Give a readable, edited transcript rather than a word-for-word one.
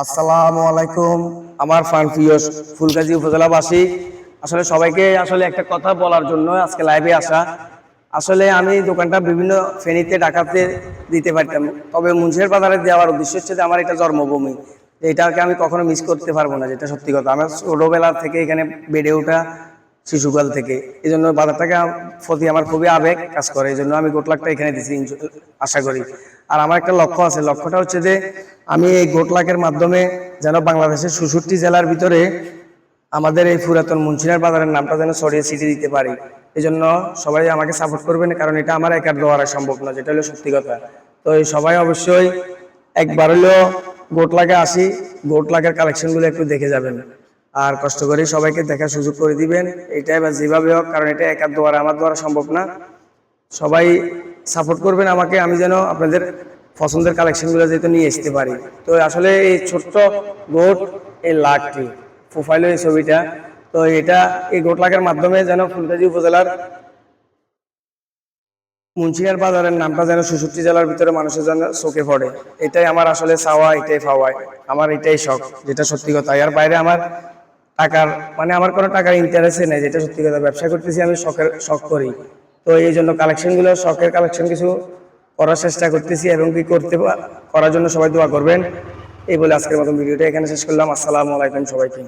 আসসালামু আলাইকুম। আমার প্রিয় ফুলগাজী উপজেলাবাসী, আসলে সবাইকে একটা কথা বলার জন্য আজকে লাইভে আসা। আসলে আমি দোকানটা বিভিন্ন ফেনীতে ঢাকাতে দিতে পারতাম, তবে মুন্সিয়ার বাজারে দেওয়ার উদ্দেশ্য হচ্ছে যে আমার এটা জন্মভূমি, এটাকে আমি কখনো মিস করতে পারবো না, যেটা সত্যি কথা। আমার ছোটবেলা থেকে এখানে বেড়ে ওঠা, শিশুকাল থেকে, এই জন্য বাজারটাকে প্রতি আমার খুবই আবেগ কাজ করে, এই জন্য আমি গোটলাকটা এখানে দিচ্ছি আশা করি। আর আমার একটা লক্ষ্য আছে, লক্ষ্যটা হচ্ছে যে আমি এই গোটলাকের মাধ্যমে যেন বাংলাদেশের ৬৬ জেলার ভিতরে আমাদের এই পুরাতন মুন্সিয়ার বাজারের নামটা যেন ছড়িয়ে ছিটিয়ে দিতে পারি। এই জন্য সবাই আমাকে সাপোর্ট করবেন, কারণ এটা আমার একার দ্বারা সম্ভব না, যেটা হলো সত্যি কথা। তো সবাই অবশ্যই একবার হলেও গোটলাকে আসি, গোটলাকের কালেকশনগুলো একটু দেখে যাবেন, আর কষ্ট করে সবাইকে দেখার সুযোগ করে দিবেন। এটাই বা যেভাবে হোক, কারণ এটা একার দ্বারা আমার দ্বারা সম্ভব না। সবাই সাপোর্ট করবেন আমাকে, আমি যেন আপনাদের পছন্দের কালেকশনগুলো যেহেতু নিয়ে আসতে পারি। তো আসলে এই ছোট্ট গোট, এই লাখটি প্রোফাইল, এই ছবিটা, তো এটা এই গোট লাখের মাধ্যমে যেন ফুলগাজী উপজেলার মুন্সিয়ার বাজারের নামটা যেন ৬৬ জেলার ভিতরে মানুষের জন্য চোখে পড়ে, এটাই আমার আসলে চাওয়া, এটাই পাওয়া, আমার এটাই শখ, যেটা সত্যি কথা। এর বাইরে আমার টাকার আমার কোনো টাকার ইন্টারেস্টে নেই, যেটা সত্যি কথা। ব্যবসা করতেছি আমি শখ করি, তো এই জন্য কালেকশনগুলো, শখের কালেকশন কিছু করার চেষ্টা করতেছি, এবং কি করার জন্য সবাই দোয়া করবেন। এই বলে আজকের মতো ভিডিওটা এখানে শেষ করলাম। আসসালামু আলাইকুম সবাইকে।